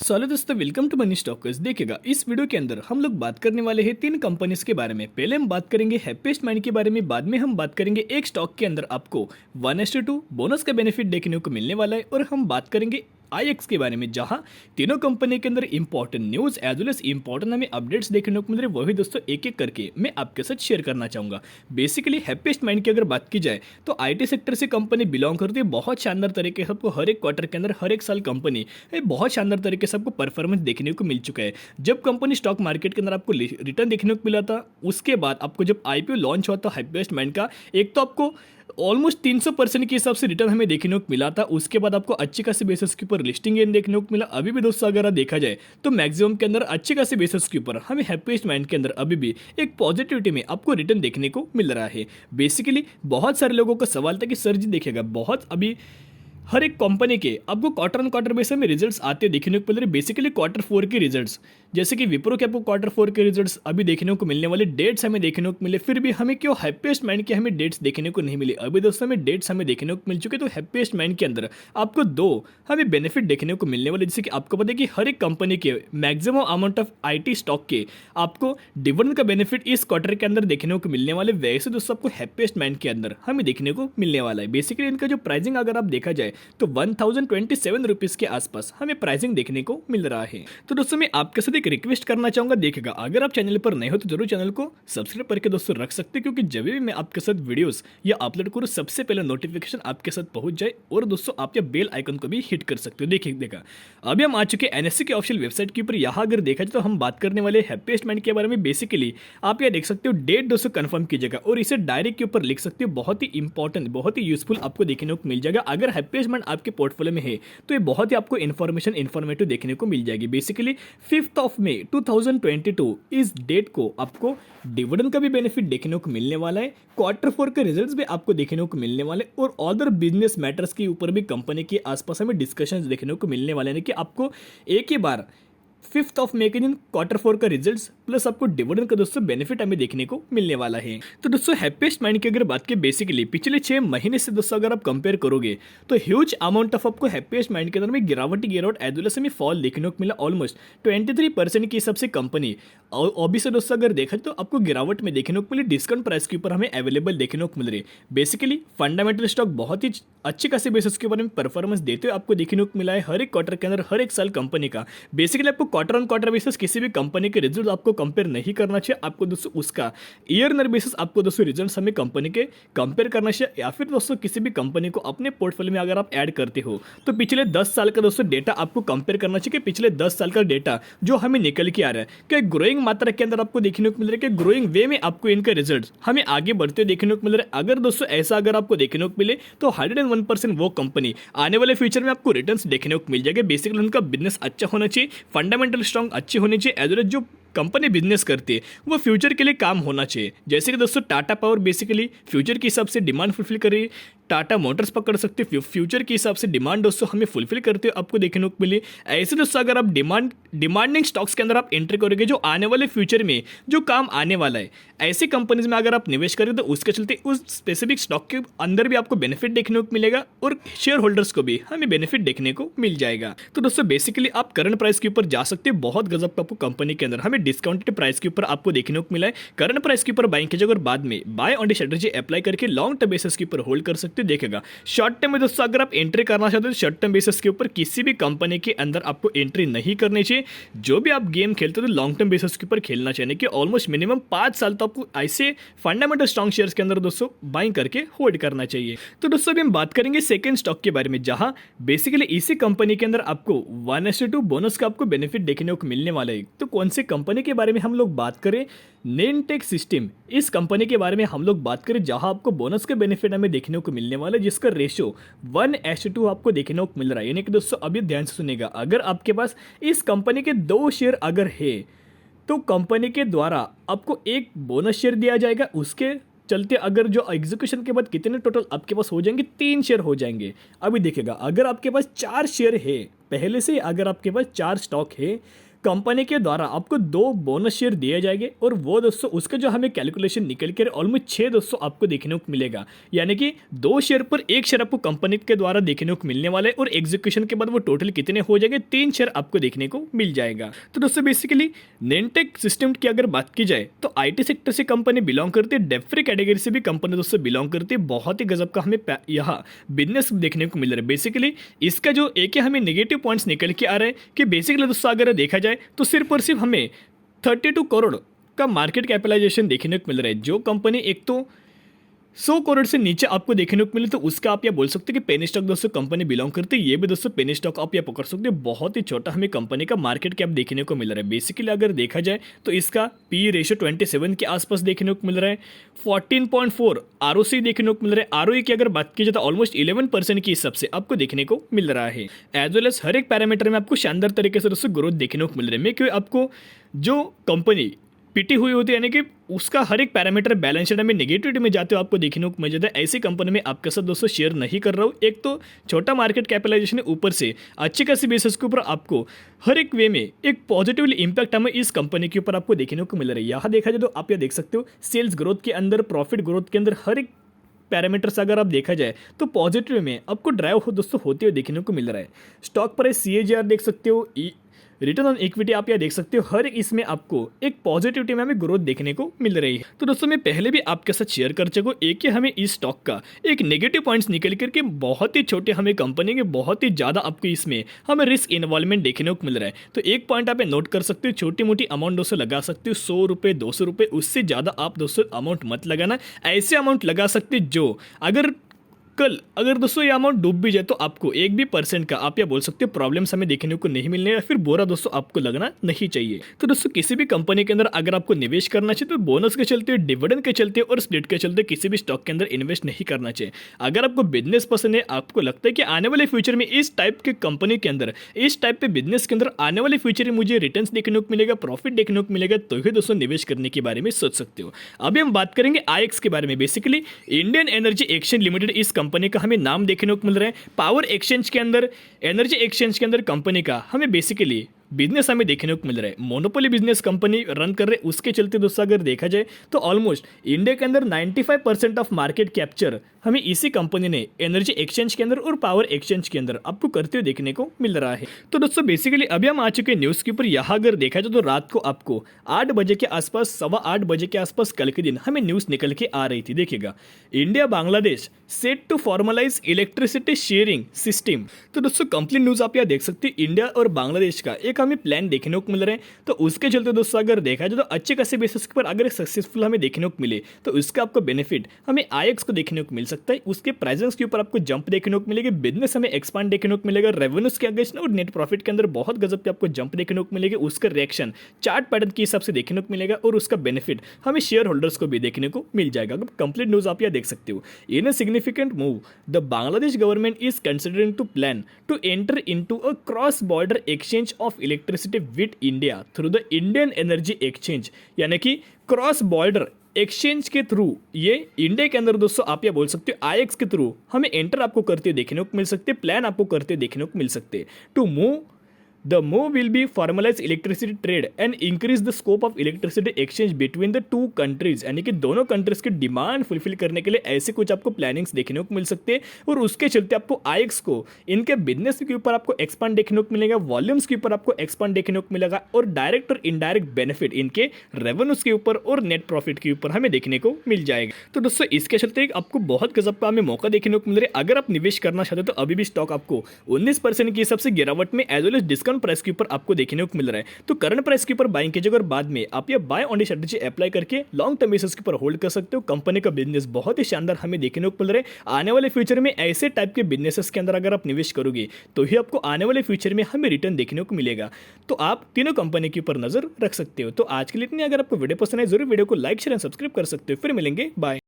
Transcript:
Hello दोस्तों, welcome to money stalkers. देखिएगा, इस वीडियो के अंदर हम लोग बात करने वाले हैं तीन कंपनीज के बारे में। पहले हम बात करेंगे हैप्पीएस्ट माइंड के बारे में, बाद में हम बात करेंगे एक स्टॉक के अंदर आपको 1:2 बोनस का बेनिफिट देखने को मिलने वाला है, और हम बात करेंगे आईएक्स के बारे में, जहां तीनों कंपनी के अंदर important news as well as important हमें अपडेट्स देखने को मिल रहे, वही दोस्तों एक एक करके मैं आपके साथ शेयर करना चाहूँगा। बेसिकली हैप्पीएस्ट माइंड की अगर बात की जाए तो आईटी सेक्टर से कंपनी बिलोंग करती है। बहुत शानदार तरीके से आपको हर एक क्वार्टर के अंदर, हर एक साल कंपनी बहुत शानदार तरीके से आपको परफॉर्मेंस देखने को मिल चुका है। जब कंपनी स्टॉक मार्केट के अंदर आपको रिटर्न देखने को मिला था, उसके बाद आपको जब आईपीओ लॉन्च हुआ था हैप्पीएस्ट माइंड का, एक तो आपको ऑलमोस्ट 300% के हिसाब से रिटर्न हमें देखने को मिला था। उसके बाद आपको अच्छी खासी बेसिस के ऊपर लिस्टिंग गेन देखने को मिला। अभी भी दोस्तों अगर देखा जाए तो मैक्सिमम के अंदर अच्छी खासी बेसिस के ऊपर हमें हैप्पीएस्ट माइंड के अंदर अभी भी एक पॉजिटिविटी में आपको रिटर्न देखने को मिल रहा है। बेसिकली बहुत सारे लोगों का सवाल था कि सर जी देखिएगा, बहुत अभी हर एक कंपनी के आपको क्वार्टर ऑन क्वार्टर बेसिस में रिजल्ट्स आते देखने को मिल रहे। बेसिकली Q4 के रिजल्ट्स, जैसे कि विप्रो के आपको Q4 के रिजल्ट्स अभी देखने को मिलने वाले, डेट्स हमें देखने को मिले, फिर भी हमें क्यों हैप्पीएस्ट माइंड के हमें डेट्स देखने को नहीं मिले। अभी दोस्तों हमें डेट्स हमें देखने को मिल चुके। तो हैप्पीएस्ट माइंड के अंदर आपको दो हमें बेनिफिट देखने को मिलने वाले, जैसे कि आपको पता है कि हर एक कंपनी के maximum amount of IT stock के आपको डिविडेंड का बेनिफिट इस क्वार्टर के अंदर देखने को मिलने वाले, वैसे दोस्तों आपको हैप्पीएस्ट माइंड के अंदर हमें देखने को मिलने वाला है। बेसिकली इनका जो प्राइसिंग अगर आप देखा जाए तो 1027 रुपीज के आसपास हमें प्राइसिंग देखने को मिल रहा है। तो दोस्तों मैं आपके साथ एक रिक्वेस्ट करना चाहूंगा, देखिएगा अगर आप चैनल पर नए हो तो जरूर चैनल को सब्सक्राइब करके दोस्तों रख सकते हैं, क्योंकि जब भी मैं आपके साथ वीडियोस या अपलोड करूँ सबसे पहले नोटिफिकेशन आपके साथ पहुंच जाए। और दोस्तों आप या बेल आइकन को भी हिट कर सकते हो। देखिए देखा, अभी हम आ चुके हैं एनएससी के ऑफिशियल वेबसाइट के ऊपर। यहाँ अगर देखा जाए तो हम बात करने वाले हैप्पीएस्ट माइंड के बारे में। बेसिकली आप यहाँ देख सकते हो, डेट दोस्तों कंफर्म कीजिएगा और इसे डायरेक्ट के ऊपर लिख सकते हो। बहुत ही इंपॉर्टेंट, बहुत ही यूजफुल आपको देखने को मिल जाएगा। अगर हैप्पीएस्ट माइंड आपके पोर्टफोलियो में है तो ये बहुत ही आपको इन्फॉर्मेटिव देखने को मिल जाएगी। बेसिकली 5 मई 2022 इस डेट को आपको डिविडेंड का भी बेनिफिट देखने को मिलने वाला है, Q4 के रिजल्ट्स भी आपको देखने को मिलने वाले, और अदर बिजनेस मैटर्स के ऊपर भी कंपनी के आसपास हमें डिस्कशंस देखने को मिलने वाले हैं कि आपको एक ही बार 5 मई के दिन Q4 का रिजल्ट्स प्लस आपको डिविडेंड का दोस्तों बेनिफिट हमें देखने को मिलने वाला है। तो दोस्तों हैप्पीएस्ट माइंड की अगर बात की, बेसिकली पिछले 6 महीने से दोस्तों अगर आप कंपेयर करोगे तो ह्यूज अमाउंट ऑफ आपको हैप्पीएस्ट माइंड के अंदर में गिरावट एज वेल एज हमें फॉल देखने को मिला। ऑलमोस्ट 23% के हिसाब से कंपनी अभी से दोस्तों अगर देखा तो आपको गिरावट में देखने को मिली। डिस्काउंट प्राइस के ऊपर हमें अवेलेबल देखने को मिल रही है। बेसिकली फंडामेंटल स्टॉक बहुत ही अच्छी खासी बेसिस के ऊपर में परफॉर्मेंस देते हुए आपको देखने को मिला है हर एक क्वार्टर के अंदर, हर एक साल कंपनी का। बेसिकली आपको क्वार्टर ऑन क्वार्टर बेसिस किसी भी कंपनी के रिजल्ट आपको कंपेयर नहीं करना चाहिए। आपको दोस्तों उसका ईयर बेसिस आपको दोस्तों रिजल्ट्स हमें कंपनी के कंपेयर करना चाहिए, या फिर दोस्तों किसी भी कंपनी को अपने पोर्टफोलियो में अगर आप ऐड करते हो तो पिछले 10 साल का दोस्तों डेटा आपको कंपेयर करना चाहिए कि पिछले 10 साल का डेटा जो हमें निकल के आ रहा है कि ग्रोइंग मात्रा के अंदर आपको देखने को मिल रहा है, कि ग्रोइंग वे में आपको इनके रिजल्ट हमें आगे बढ़ते देखने को मिल रहा है। अगर दोस्तों ऐसा अगर आपको देखने को मिले तो 101% वो कंपनी आने वाले फ्यूचर में आपको रिटर्न्स देखने को मिल जाएगा। बेसिकली उनका बिजनेस अच्छा होना चाहिए, फंडामेंटल स्ट्रॉन्ग अच्छे होने चाहिए, एज वेल एज जो कंपनी बिजनेस करती है वो फ्यूचर के लिए काम होना चाहिए। जैसे कि दोस्तों टाटा पावर बेसिकली फ्यूचर के हिसाब से डिमांड फुलफिल कर रही है, टाटा मोटर्स पकड़ सकते हो, फ्यूचर के हिसाब से डिमांड दोस्तों हमें फुलफिल करते हो आपको देखने को मिले। ऐसे दोस्तों अगर आप डिमांडिंग स्टॉक्स के अंदर आप एंट्री करोगे जो आने वाले फ्यूचर में जो काम आने वाला है, ऐसी कंपनीज में अगर आप निवेश करें तो उसके चलते उस स्पेसिफिक स्टॉक के अंदर भी आपको बेनिफिट देखने को मिलेगा और शेयर होल्डर्स को भी हमें बेनिफिट देखने को मिल जाएगा। तो दोस्तों बेसिकली आप करंट प्राइस के ऊपर जा सकते हैं। बहुत गजब का आपको कंपनी के अंदर हमें डिस्काउंटेड प्राइस के ऊपर आपको देखने को मिला है। करंट प्राइस के ऊपर बाइंग कीजिए और बाद में buy on the strategy apply करके लॉन्ग टर्म बेसिस के ऊपर होल्ड कर सकते हो। देखेगा शॉर्ट टर्म में दोस्तों अगर आप एंट्री करना चाहते हो तो शॉर्ट टर्म बेसिस के ऊपर किसी भी कंपनी के अंदर आपको एंट्री नहीं करनी चाहिए। जो भी आप गेम खेलते हो तो लॉन्ग टर्म बेसिस के ऊपर खेलना चाहिए, कि ऑलमोस्ट मिनिमम 5 साल तो आपको ऐसे फंडामेंटल स्ट्रॉन्ग शेयर्स के अंदर दोस्तों बाइंग करके होल्ड करना चाहिए। तो दोस्तों अभी हम बात करेंगे सेकंड स्टॉक के बारे में, जहां बेसिकली इसी कंपनी के अंदर आपको 1:2 बोनस का आपको बेनिफिट देखने को मिलने वाला है। तो कौन से कंपनी के बारे में हम लोग बात करें, नेनटेक सिस्टम, इस कंपनी के बारे में हम लोग बात करें जहां आपको बोनस का बेनिफिट हमें देखने को मिलने वाला है, जिसका रेशियो 1:2 आपको देखने को मिल रहा है। यानी कि दोस्तों अभी ध्यान से सुनेगा, अगर आपके पास इस कंपनी के 2 शेयर अगर है तो कंपनी के द्वारा आपको एक बोनस शेयर दिया जाएगा। उसके चलते अगर जो एग्जीक्यूशन के बाद कितने टोटल आपके पास हो जाएंगे, 3 शेयर हो जाएंगे। अभी देखिएगा अगर आपके पास 4 शेयर है पहले से, अगर आपके पास 4 स्टॉक है कंपनी के द्वारा आपको 2 बोनस शेयर दिए जाएंगे और वो दोस्तों उसका जो हमें कैलकुलेशन निकल कर ऑलमोस्ट 6 दोस्तों आपको देखने को मिलेगा। यानी कि 2 शेयर पर 1 शेयर आपको कंपनी के द्वारा देखने को मिलने वाले और एग्जीक्यूशन के बाद वो टोटल कितने हो जाएंगे, 3 शेयर आपको देखने को मिल जाएगा। तो दोस्तों बेसिकली नेनटेक सिस्टम की अगर बात की जाए तो आईटी सेक्टर से कंपनी बिलोंग करती है, डेब्ट फ्री कैटेगरी से भी कंपनी दोस्तों बिलोंग करती है। बहुत ही गजब का हमें यहाँ बिजनेस देखने को मिल रहा है। बेसिकली इसका जो एक हमें नेगेटिव पॉइंट्स निकल के आ रहे हैं कि बेसिकली दोस्तों अगर देखा जाए तो सिर्फ और सिर्फ हमें 32 करोड़ का मार्केट कैपिटलाइजेशन देखने को मिल रहा है। जो कंपनी एक तो 100 करोड़ से नीचे आपको देखने को मिले तो उसका आप ये बोल सकते हो कि पेनी स्टॉक दोस्तों कंपनी बिलोंग करती है। ये भी दोस्तों पेनी स्टॉक आप ये पकड़ सकते हो। बहुत ही छोटा हमें कंपनी का मार्केट कैप देखने को मिल रहा है। बेसिकली अगर देखा जाए तो इसका पी रेशियो 27 के आसपास देखने को मिल रहा है। 14.4 आरओसी देखने को मिल रहा है। आरओई की अगर बात की जाए तो ऑलमोस्ट 11% की हिसाब से आपको देखने को मिल रहा है। एज वेल एज हर एक पैरामीटर में आपको शानदार तरीके से दोस्तों ग्रोथ देखने को मिल रहा है। मैं क्यों आपको जो कंपनी पिटी हुई होती है यानी कि उसका हर एक पैरामीटर बैलेंस शीट में नेगेटिविटी में जाते हो आपको देखने को मिल जाता है। ऐसी कंपनी में आपके साथ दोस्तों शेयर नहीं कर रहा हूँ। एक तो छोटा मार्केट कैपिटलाइजेशन है, ऊपर से अच्छी खासी बेसिस के ऊपर आपको हर एक वे में एक पॉजिटिवली इंपैक्ट हमें इस कंपनी के ऊपर आपको देखने को मिल रहा है। यहाँ देखा जाए तो आप यह देख सकते हो सेल्स ग्रोथ के अंदर, प्रॉफिट ग्रोथ के अंदर हर एक पैरामीटर्स अगर आप देखा जाए तो पॉजिटिव में आपको ड्राइव हो दोस्तों होते हुए देखने को मिल रहा है। स्टॉक प्राइस CAGR देख सकते हो, रिटर्न ऑन इक्विटी आप यह देख सकते हो। हर इसमें आपको एक पॉजिटिविटी में हमें ग्रोथ देखने को मिल रही है। तो दोस्तों मैं पहले भी आपके साथ शेयर कर चुका हूँ एक ही हमें इस स्टॉक का एक नेगेटिव पॉइंट्स निकल करके बहुत ही छोटे हमें कंपनी के बहुत ही ज़्यादा आपको इसमें हमें रिस्क इन्वॉल्वमेंट देखने को मिल रहा है। तो एक पॉइंट आप नोट कर सकते हो, छोटी मोटी अमाउंट दोस्तों लगा सकते हो, 100 रुपये 200 रुपये, उससे ज़्यादा आप दोस्तों अमाउंट मत लगाना। ऐसे अमाउंट लगा सकते जो अगर दोस्तों ये अमाउंट डूब भी जाए तो आपको 1 भी % का आप या बोल सकते हो प्रॉब्लम्स हमें देखने को नहीं मिलने या फिर बुरा दोस्तों आपको लगना नहीं चाहिए। तो दोस्तों किसी भी कंपनी के अंदर अगर आपको निवेश करना चाहिए तो बोनस के चलते, डिविडेंड के चलते और स्प्लिट के चलते किसी भी स्टॉक के अंदर इन्वेस्ट नहीं करना चाहिए। अगर आपको बिजनेस पसंद है, आपको लगता है कि आने वाले फ्यूचर में इस टाइप के कंपनी के अंदर, इस टाइप के बिजनेस के अंदर आने वाले फ्यूचर में मुझे रिटर्न देखने को मिलेगा, प्रॉफिट देखने को मिलेगा, तो ही दोस्तों निवेश करने के बारे में सोच सकते हो। अभी हम बात करेंगे IEX के बारे में। Basically Indian energy exchange limited इस कंपनी का हमें नाम देखने को मिल रहा है। पावर एक्सचेंज के अंदर, एनर्जी एक्सचेंज के अंदर कंपनी का हमें बेसिकली बिजनेस हमें देखने को मिल रहा है। मोनोपोली बिजनेस कंपनी रन कर रहे, उसके चलते दोस्तों अगर देखा जाए तो ऑलमोस्ट इंडिया के अंदर 95% ऑफ मार्केट कैप्चर हमें इसी कंपनी ने एनर्जी एक्सचेंज के अंदर और पावर एक्सचेंज के अंदर आपको करते हुए देखने को मिल रहा है। तो दोस्तों बेसिकली अभी हम आ चुके हैं न्यूज़ के ऊपर। यहाँ अगर देखा जाए तो रात को आपको 8 बजे के आसपास, 8:15 बजे के आसपास कल के दिन हमें न्यूज़ निकल के आ रही थी। देखिएगा, India Bangladesh set to formalise electricity sharing system. तो दोस्तों कंप्लीट न्यूज़ आप यहाँ देख सकते हैं। इंडिया और बांग्लादेश का एक हमें प्लान देखने को मिल रहे हैं। तो उसके चलते दोस्तों अगर देखा जाए तो अच्छे खासे बेसिस पर अगर सक्सेसफुल हमें देखने को मिले तो उसका आपको बेनिफिट हमें IEX को देखने को मिल सकता है। उसके प्राइसेस के ऊपर आपको जंप देखने को मिलेगी, बिजनेस हमें एक्सपांड देखने को मिलेगा, रेवेन्यूज के अगेंस्ट और नेट प्रॉफिट के अंदर बहुत गजब के आपको जंप देखने को मिलेगा। उसका रिएक्शन चार्ट पैटर्न के हिसाब से देखने को मिलेगा और उसका बेनिफिट हमें शेयर होल्डर्स को भी देखने को मिल जाएगा। कंप्लीट न्यूज आप यहाँ देख सकते हो। In a significant move the Bangladesh government is considering to plan to enter into a cross border exchange of electricity with India through the Indian energy exchange. यानी कि क्रॉस बॉर्डर एक्सचेंज के through ये India के अंदर दोस्तों आप ये बोल सकते हो IEX के थ्रू हमें एंटर आपको करते हुए देखने को मिल सकते, प्लान आपको करते हुए देखने को मिल सकते। To move the move will be formalise electricity trade and increase the scope of electricity exchange between the 2 countries. यानी कि दोनों कंट्रीज की डिमांड फुलफिल करने के लिए ऐसे कुछ आपको प्लानिंग्स देखने को मिल सकते हैं और उसके चलते आपको IEX को इनके बिजनेस के ऊपर आपको एक्सपांड देखने को मिलेगा, वॉल्यूम्स के ऊपर आपको एक्सपांड देखने को मिलेगा और डायरेक्ट और इनडायरेक्ट बेनिफिट इनके रेवेन्यूज के ऊपर और नेट प्रॉफिट के ऊपर हमें देखने को मिल जाएगा। तो दोस्तों इसके चलते आपको बहुत गजब का हमें मौका देखने को मिल रहा है। अगर आप निवेश करना चाहते हो तो अभी भी स्टॉक आपको 19% के हिसाब से गिरावट में as well as discount price के ऊपर आपको देखने को मिल रहा है। तो करंट प्राइस के ऊपर बाइंग कीजिएगा और बाद में आप ये बाय ऑन स्ट्रेटजी अप्लाई करके लॉन्ग टर्म बेसिस के ऊपर होल्ड कर सकते हो। कंपनी का बिजनेस बहुत ही शानदार हमें देखने को मिल रहा है। आने वाले फ्यूचर में ऐसे टाइप के बिजनेसेस के अंदर अगर आप निवेश करोगे तो ही आपको आने वाले फ्यूचर में हमें रिटर्न देखने को मिलेगा। तो आप तीनों कंपनी के ऊपर नजर रख सकते हो। तो आज के लिए इतनी। अगर आपको वीडियो पसंद है जरूर वीडियो को लाइक शेयर एंड सब्सक्राइब कर सकते हो। फिर मिलेंगे, बाय।